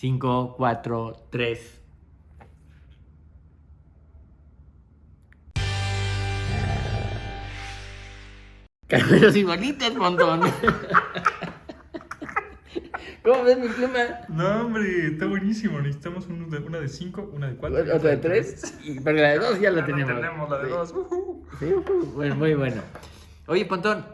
5, 4, 3. Caramelos y bolitas, montón. ¿Cómo ves mi pluma? No, hombre, está buenísimo. Necesitamos una de 5, una de 4. Otra de 3. Pero la de 2 ya la tenemos. Tenemos la de 2. Sí, bueno, muy bueno. Oye, Pontón,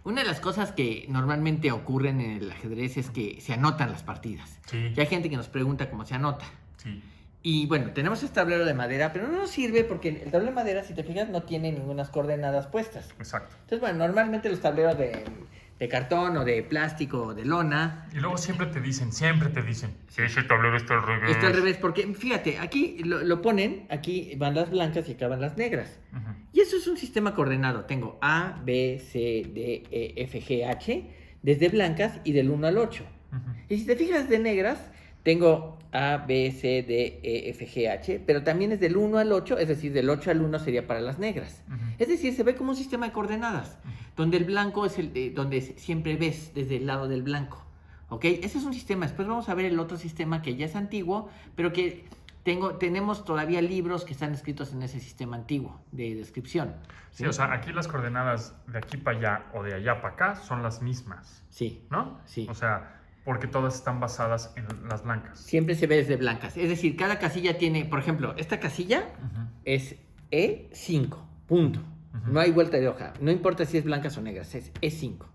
una de las cosas que normalmente ocurren en el ajedrez es que se anotan las partidas. Sí. Y hay gente que nos pregunta cómo se anota. Sí. Y bueno, tenemos este tablero de madera, pero no nos sirve porque el tablero de madera, si te fijas, no tiene ninguna coordenadas puestas. Exacto. Entonces, bueno, normalmente los tableros de cartón o de plástico o de lona. Y luego siempre te dicen, ese tablero está al revés. Está al revés, porque fíjate, aquí lo ponen, aquí van las blancas y acá van las negras. Ujú. Y eso es un sistema coordenado. Tengo A, B, C, D, E, F, G, H, desde blancas y del 1 al 8. Ujú. Y si te fijas de negras, tengo A, B, C, D, E, F, G, H, pero también es del 1 al 8, es decir, del 8 al 1 sería para las negras. Ujú. Es decir, se ve como un sistema de coordenadas, donde el blanco es donde siempre ves desde el lado del blanco. ¿Ok? Ese es un sistema. Después vamos a ver el otro sistema que ya es antiguo, pero que tenemos todavía libros que están escritos en ese sistema antiguo de descripción. Sí, o sea, aquí las coordenadas de aquí para allá o de allá para acá son las mismas, Sí, ¿no? sí. O sea, porque todas están basadas en las blancas. Siempre se ve desde blancas. Es decir, cada casilla tiene, por ejemplo, esta casilla Ujú. es E5, punto. Ujú. No hay vuelta de hoja. No importa si es blancas o negras, es E5. Ujú.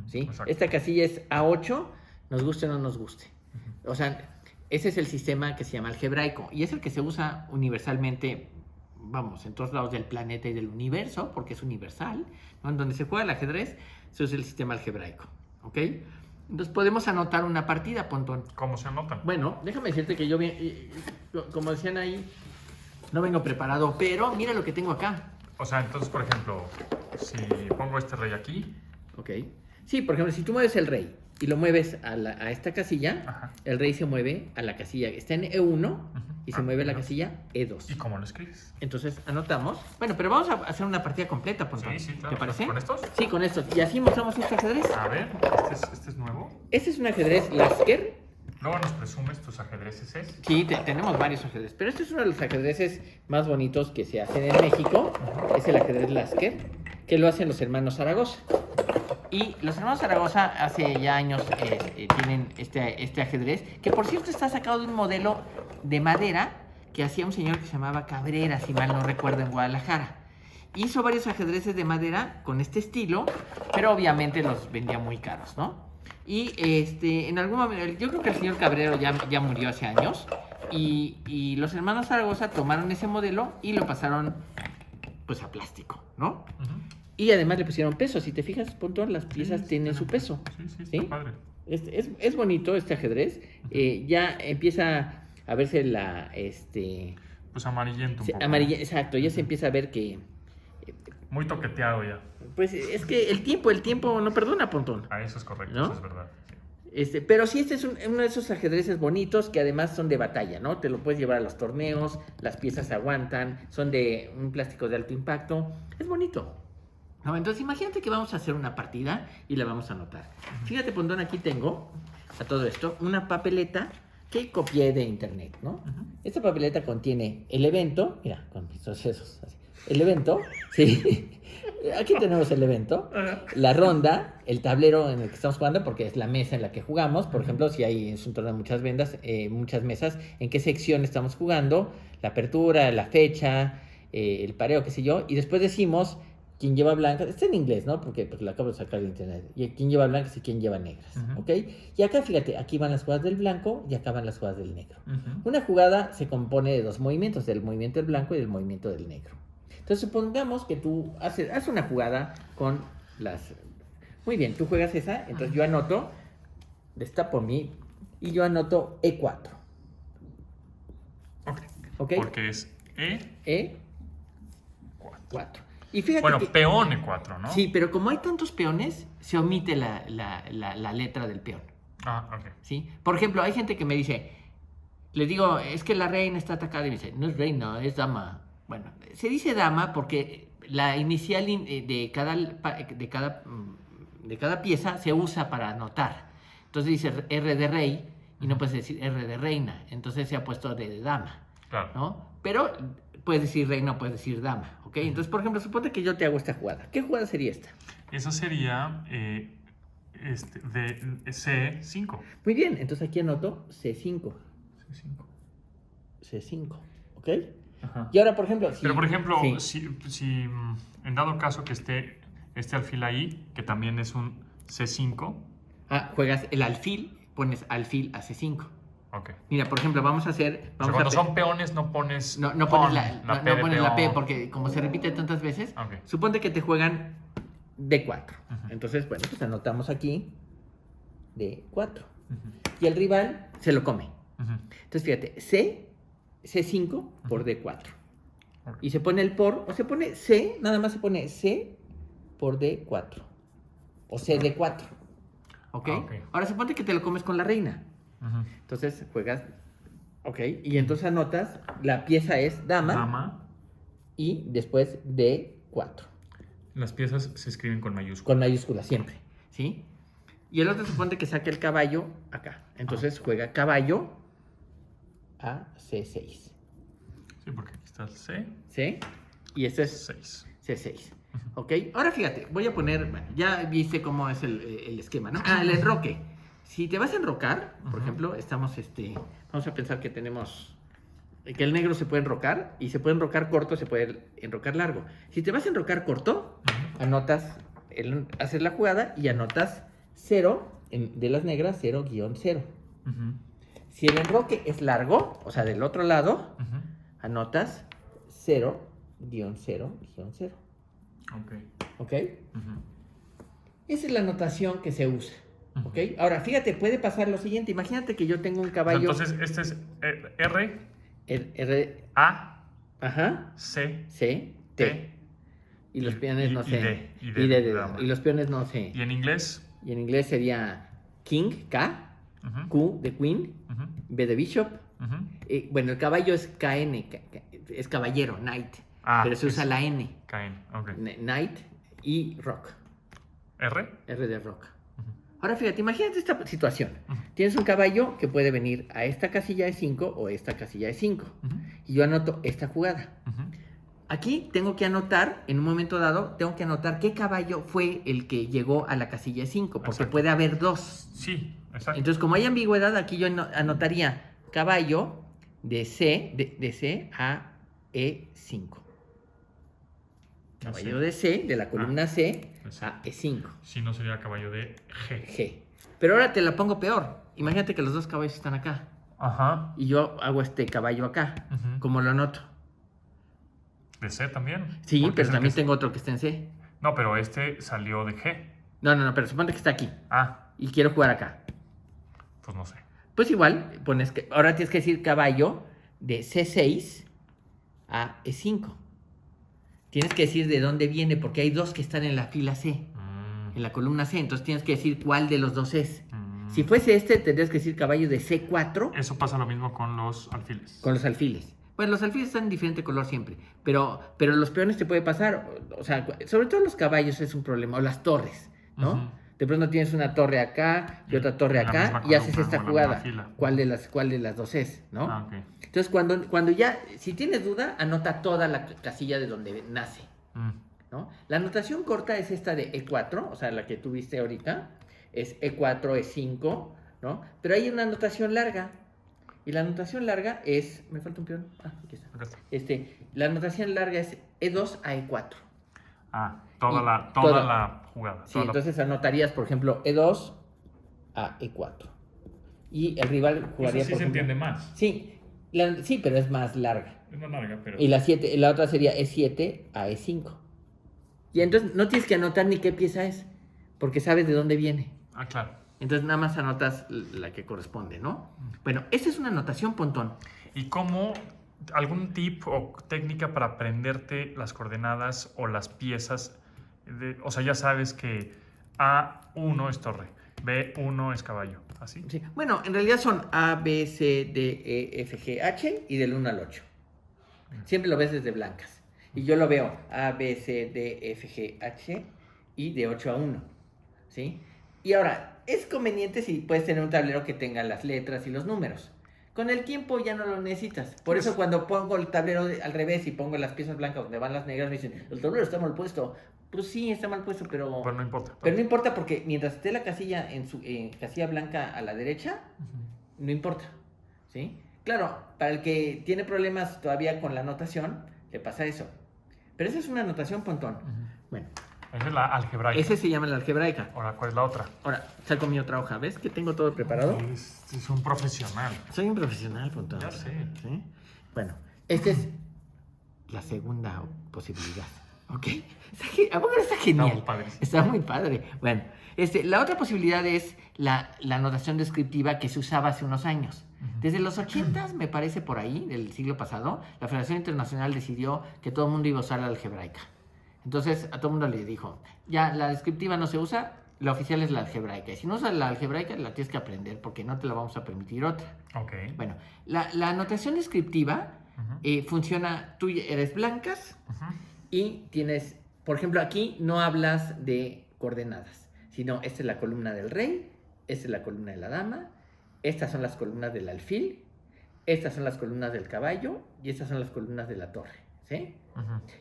¿Sí? Exacto. Esta casilla es A8, nos guste o no nos guste. O sea, ese es el sistema que se llama algebraico y es el que se usa universalmente, vamos, en todos lados del planeta y del universo, porque es universal, ¿no? En donde se juega el ajedrez, se usa el sistema algebraico, ¿ok? Entonces podemos anotar una partida, Pontón. ¿Cómo se anotan? Bueno, déjame decirte que yo, como decían ahí, no vengo preparado, pero mira lo que tengo acá. O sea, entonces, por ejemplo, si pongo este rey aquí, ¿Ok? Sí, por ejemplo, si tú mueves el rey y lo mueves a esta casilla, Ajá. el rey se mueve a la casilla, está en E1 y se mueve a la E2. casilla E2. ¿Y cómo lo escribes? Entonces anotamos. Bueno, pero vamos a hacer una partida completa, Pontón. Sí, claro. ¿Te parece? ¿Con estos? Sí, con estos. Y así mostramos este ajedrez. A ver, este es nuevo. Este es un ajedrez Lasker. Luego nos presumes tus ajedrezes. Sí, tenemos varios ajedrezes, pero este es uno de los ajedrezes más bonitos que se hacen en México. Es el ajedrez Lasker, que lo hacen los hermanos Zaragoza. Y los hermanos Zaragoza hace ya años tienen este ajedrez, que por cierto está sacado de un modelo de madera que hacía un señor que se llamaba Cabrera, si mal no recuerdo, en Guadalajara. Hizo varios ajedrezes de madera con este estilo, pero obviamente los vendía muy caros, ¿no? Y en algún momento, yo creo que el señor Cabrero ya murió hace años, y los hermanos Zaragoza tomaron ese modelo y lo pasaron pues a plástico, ¿no? Ujú. Y además le pusieron peso. Si te fijas, Pontón, las piezas Sí, tienen su peso. Sí, ¿Sí? está padre. Es bonito este ajedrez. Ya empieza a verse Pues amarillento un poco. exacto, ya se empieza a ver que... Muy toqueteado ya. Pues es que el tiempo no perdona, Pontón. Ah, eso es correcto, ¿No? eso es verdad. Sí. Pero sí, este es uno de esos ajedrezes bonitos que además son de batalla, ¿no? Te lo puedes llevar a los torneos, las piezas aguantan, son de un plástico de alto impacto. Es bonito. No, entonces imagínate que vamos a hacer una partida y la vamos a anotar. Fíjate, Pontón, aquí tengo a todo esto una papeleta que copié de internet, ¿no? Esta papeleta contiene el evento, mira, con mis sucesos, así. El evento, sí. Aquí tenemos el evento, la ronda, el tablero en el que estamos jugando, porque es la mesa en la que jugamos. Por ejemplo, si es un torneo de muchas mesas, en qué sección estamos jugando, la apertura, la fecha, el pareo, qué sé yo, y después decimos quién lleva blancas. Está en inglés, ¿no? Porque lo acabo de sacar de internet. Y quién lleva blancas y quién lleva negras, ¿ok? Y acá, fíjate, aquí van las jugadas del blanco y acá van las jugadas del negro. Una jugada se compone de dos movimientos, del movimiento del blanco y del movimiento del negro. Entonces, supongamos que tú haces una jugada con las... Muy bien, tú juegas esa, entonces yo anoto, destapo y yo anoto E4. Ok. Porque es E4. Y fíjate bueno, que, peón E4, ¿no? Sí, pero como hay tantos peones, se omite la letra del peón. Ah, ok. ¿Sí? Por ejemplo, hay gente que me dice, les digo, es que la reina está atacada, y me dice, no es reina, es dama. Bueno, se dice dama porque la inicial de cada pieza se usa para anotar. Entonces dice R de rey y no puedes decir R de reina, entonces se ha puesto D de dama, Claro. ¿no? Pero puedes decir reina o puedes decir dama, ¿ok? Entonces, por ejemplo, suponte que yo te hago esta jugada. ¿Qué jugada sería esta? Esa sería de C5. Muy bien, entonces aquí anoto C5, C5. C5, ¿ok? Ajá. Y ahora, por ejemplo... Pero, por ejemplo, sí. si en dado caso que esté este alfil ahí, que también es un C5. Juegas el alfil, pones alfil a C5. Ok. Mira, por ejemplo, vamos a hacer... O sea, cuando son peones no pones No pon, pones la P peón. porque como se repite tantas veces, Ok. suponte que te juegan D4. Ujú. Entonces, bueno, pues anotamos aquí D4. Ujú. Y el rival se lo come. Ujú. Entonces, fíjate, C5 por D4. Ok. Y se pone el por, o se pone C, nada más se pone C por D4. O C D4. ¿Ok? Ok. Ahora suponte que te lo comes con la reina. Ujú. Entonces juegas, ok, y entonces anotas, la pieza es dama, Dama. y después D4. Las piezas se escriben con mayúsculas. Con mayúscula siempre, ¿sí? Y el otro supone que saque el caballo acá. Entonces juega caballo a C6. Sí, porque aquí está el C. ¿Sí? Y este es 6. C6. ¿Ok? Ahora fíjate, voy a poner, bueno, ya viste cómo es el esquema, ¿no? El enroque. Si te vas a enrocar, por ejemplo, estamos, vamos a pensar que tenemos, que el negro se puede enrocar, y se puede enrocar corto, se puede enrocar largo. Si te vas a enrocar corto, anotas, haces la jugada y anotas 0, de las negras, 0 guión 0. Si el enroque es largo, o sea, del otro lado, anotas 0 guión 0 guión 0. Ok. ¿Ok? Esa es la anotación que se usa. ¿Ok? Ahora, fíjate, puede pasar lo siguiente. Imagínate que yo tengo un caballo... Entonces, este es R, R, A, ajá, C, C, T. T. Y los peones no y sé. D, y Y D D, dama. y los peones no sé. Y en inglés. Y en inglés sería King, K, Ujú, Q de Queen, ujú, B de Bishop. ujú. Bueno, el caballo es KN, es caballero, Knight. Pero se usa la N. KN, ok. Knight y Rock. R. R de Rock. Ujú, Ahora fíjate, imagínate esta situación. ujú, Tienes un caballo que puede venir a esta casilla de 5 o esta casilla de 5. ujú, Y yo anoto esta jugada. ujú. Aquí tengo que anotar, en un momento dado, tengo que anotar qué caballo fue el que llegó a la casilla de 5, porque Exacto. puede haber dos. Sí, exacto. Entonces, como hay ambigüedad, aquí yo anotaría caballo de C, de C a E5. Caballo de C, de la columna C a E5. Si no sería caballo de G. G. Pero ahora te la pongo peor. Imagínate que los dos caballos están acá. Ajá. Y yo hago este caballo acá. Ujú. ¿Cómo lo anoto? De C también. Sí, porque pero es el también que- tengo otro que está en C. No, pero este salió de G. No, pero suponte que está aquí. Ah, Y quiero jugar acá. pues no sé. Pues igual, pones que. Ahora tienes que decir caballo de C6 a E5. Tienes que decir de dónde viene, porque hay dos que están en la fila C, en la columna C. Entonces tienes que decir cuál de los dos es. Si fuese este, tendrías que decir caballo de C4 Eso pasa lo mismo con los alfiles. con los alfiles. Bueno, los alfiles están en diferente color siempre, pero los peones te puede pasar, o sea, sobre todo los caballos es un problema, o las torres, ¿no? Ujú. De pronto tienes una torre acá y otra torre En la acá misma y haces columna, esta o en la misma jugada. fila. ¿Cuál de las dos es, no? Ah, ok. Entonces, cuando ya, si tienes duda, anota toda la casilla de donde nace, ¿no? La anotación corta es esta de E4, o sea, la que tuviste ahorita, es E4, E5, ¿no? Pero hay una anotación larga, y la anotación larga es, me falta un peón, aquí está. Acá está. La anotación larga es E2 a E4. Ah, toda Y la jugada. Sí, toda la- entonces anotarías, por ejemplo, E2 a E4. Y el rival jugaría, Eso sí por se ejemplo- entiende más. Sí, sí, pero es más larga. Es más larga, pero... Y la otra sería E7 a E5. Y entonces no tienes que anotar ni qué pieza es, porque sabes de dónde viene. Ah, claro. Entonces nada más anotas la que corresponde, ¿no? Bueno, esa es una anotación, Pontón. ¿Y cómo, algún tip o técnica para aprenderte las coordenadas o las piezas? O sea, ya sabes que A1 es torre, B1 es caballo, ¿así? Sí. Bueno, en realidad son A, B, C, D, E, F, G, H y del 1 al 8. Siempre lo ves desde blancas. Y yo lo veo A, B, C, D, F, G, H y de 8 a 1. ¿Sí? Y ahora, es conveniente si puedes tener un tablero que tenga las letras y los números. Con el tiempo ya no lo necesitas. Por eso cuando pongo el tablero al revés y pongo las piezas blancas donde van las negras, me dicen, el tablero está mal puesto. Pues sí, está mal puesto, pero no importa. pero no importa porque mientras esté la casilla en su casilla blanca a la derecha, no importa, ¿sí? Claro, para el que tiene problemas todavía con la anotación, le pasa eso. Pero esa es una anotación, Pontón. Bueno. Esa es la algebraica. Ese se llama la algebraica. Ahora, ¿cuál es la otra? Ahora, saco mi otra hoja. ¿Ves que tengo todo preparado? Es un profesional. Soy un profesional, Pontón. Ya sé. ¿Sí? Bueno, esta es la segunda posibilidad. ¿Ok? Está genial. Está padrísimo. Está muy padre. Bueno, la otra posibilidad es la notación descriptiva que se usaba hace unos años. Desde los 80s, me parece por ahí, del siglo pasado, la Federación Internacional decidió que todo el mundo iba a usar la algebraica. Entonces, a todo el mundo le dijo, ya, la descriptiva no se usa, la oficial es la algebraica. Y si no usas la algebraica, la tienes que aprender, porque no te la vamos a permitir otra. Ok. Bueno, la notación descriptiva funciona, tú eres blancas y tienes, por ejemplo, aquí no hablas de coordenadas, sino esta es la columna del rey, esta es la columna de la dama, estas son las columnas del alfil, estas son las columnas del caballo y estas son las columnas de la torre, ¿sí?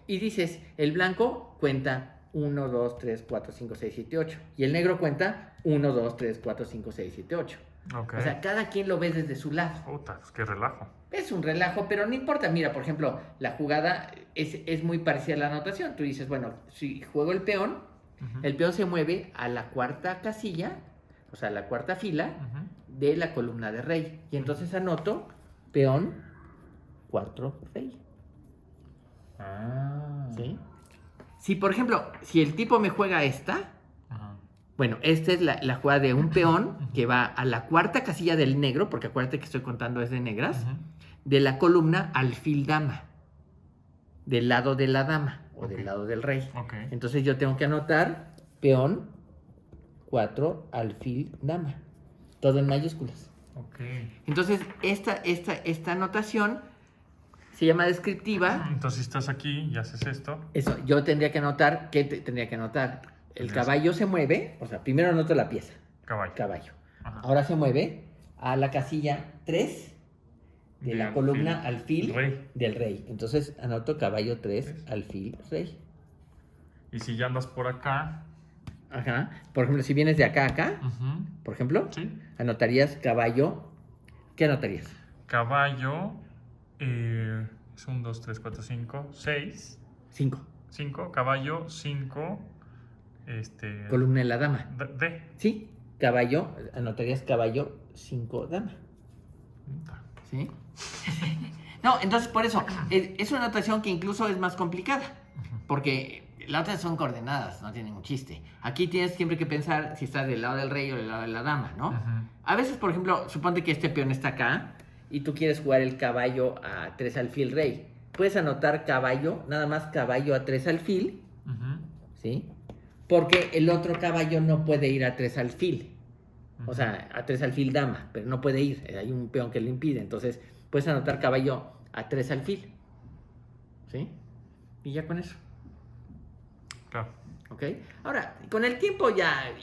Y dices, el blanco cuenta 1, 2, 3, 4, 5, 6, 7, 8. Y el negro cuenta 1, 2, 3, 4, 5, 6, 7, 8. Okay. O sea, cada quien lo ve desde su lado. Puta, pues qué relajo. Es un relajo, pero no importa. Mira, por ejemplo, la jugada es muy parecida a la anotación. Tú dices, bueno, si juego el peón se mueve a la cuarta casilla, o sea, a la cuarta fila de la columna de rey. Y entonces anoto peón, 4, rey. ¿Sí? Si, por ejemplo, si el tipo me juega esta, bueno, esta es la jugada de un peón que va a la cuarta casilla del negro, porque acuérdate que estoy contando es de negras, de la columna alfil dama, del lado de la dama o del lado del rey. Entonces yo tengo que anotar peón 4 alfil dama, todo en mayúsculas. Entonces esta anotación se llama descriptiva. Entonces, si estás aquí y haces esto. Eso, yo tendría que anotar, ¿qué tendría que anotar? El caballo se mueve, o sea, primero anoto la pieza. Caballo. Ahora se mueve a la casilla 3 de la columna alfil del rey. Entonces anoto caballo 3, alfil, rey. Y si ya andas por acá. Por ejemplo, si vienes de acá a acá, por ejemplo, anotarías caballo. ¿Qué anotarías? Caballo. Es 1, 2, 3, 4, 5, 6. 5. Caballo, 5. Columna de la dama. D. Sí, caballo, anotarías caballo 5 dama. ¿Sí? No, entonces por eso, es una anotación que incluso es más complicada, porque la otra son coordenadas, no tiene ningún chiste. Aquí tienes siempre que pensar si estás del lado del rey o del lado de la dama, ¿no? A veces, por ejemplo, suponte que este peón está acá y tú quieres jugar el caballo a 3 alfil rey. Puedes anotar caballo, nada más caballo a 3 alfil, ¿sí? Porque el otro caballo no puede ir a 3 alfil. O sea, a 3 alfil dama, pero no puede ir. Hay un peón que le impide. Entonces, puedes anotar caballo a 3 alfil. ¿Sí? Y ya con eso. Claro. ¿Ok? Ahora, con el tiempo ya,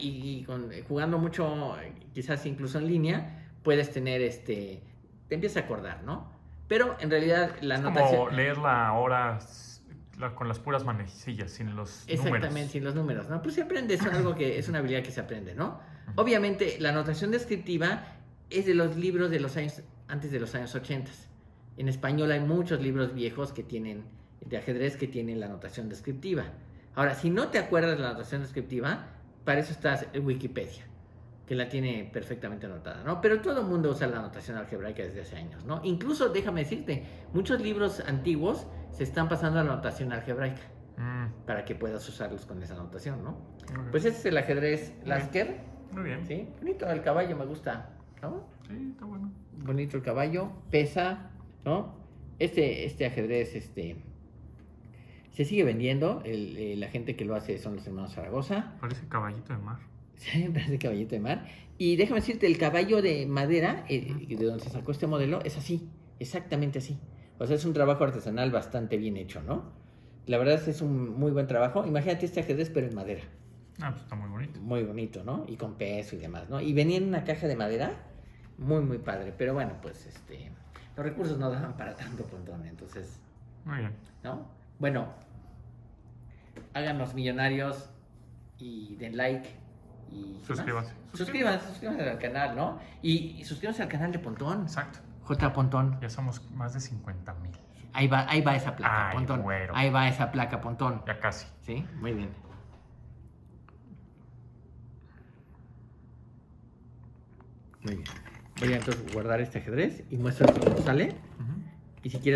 jugando mucho, quizás incluso en línea, puedes tener te empiezas a acordar, ¿no? Pero en realidad la anotación... como leer la hora con las puras manecillas, sin los números. Exactamente, sin los números, ¿no? Pues se aprende, es algo que es una habilidad que se aprende, ¿no? Obviamente, la anotación descriptiva es de los libros de los años, antes de los años 80. En español hay muchos libros viejos que tienen, de ajedrez, que tienen la anotación descriptiva. Ahora, si no te acuerdas de la anotación descriptiva, para eso estás en Wikipedia, que la tiene perfectamente anotada, ¿no? Pero todo el mundo usa la anotación algebraica desde hace años, ¿no? Incluso, déjame decirte, muchos libros antiguos se están pasando a la anotación algebraica para que puedas usarlos con esa anotación, ¿no? Pues ese es el ajedrez Lasker. Muy bien. Sí, bonito el caballo, me gusta, ¿no? Sí, está bueno. Bonito el caballo, pesa, ¿no? Este ajedrez, se sigue vendiendo. La gente que lo hace son los hermanos Zaragoza. Parece caballito de mar. Sí, parece caballito de mar. Y déjame decirte, el caballo de madera, de donde se sacó este modelo, es así, exactamente así. O sea, es un trabajo artesanal bastante bien hecho, ¿no? La verdad es un muy buen trabajo. Imagínate este ajedrez, pero en madera. Ah, pues está muy bonito. Muy bonito, ¿no? Y con peso y demás, ¿no? Y venía en una caja de madera, muy, muy padre. Pero bueno, pues los recursos no daban para tanto Pontón, entonces, Muy bien. ¿no? Bueno, háganos millonarios y den like. Y ¿qué más? Suscríbanse. Suscríbanse al canal, ¿no? Y suscríbanse al canal de Pontón. Exacto. J. Pontón. Ya somos más de 50,000. Ahí va esa placa, Ay, Pontón. güero. Ahí va esa placa, Pontón. Ya casi. ¿Sí? Muy bien. Muy bien. Voy a entonces guardar este ajedrez y muestro cómo sale. Ujú. Y si quieres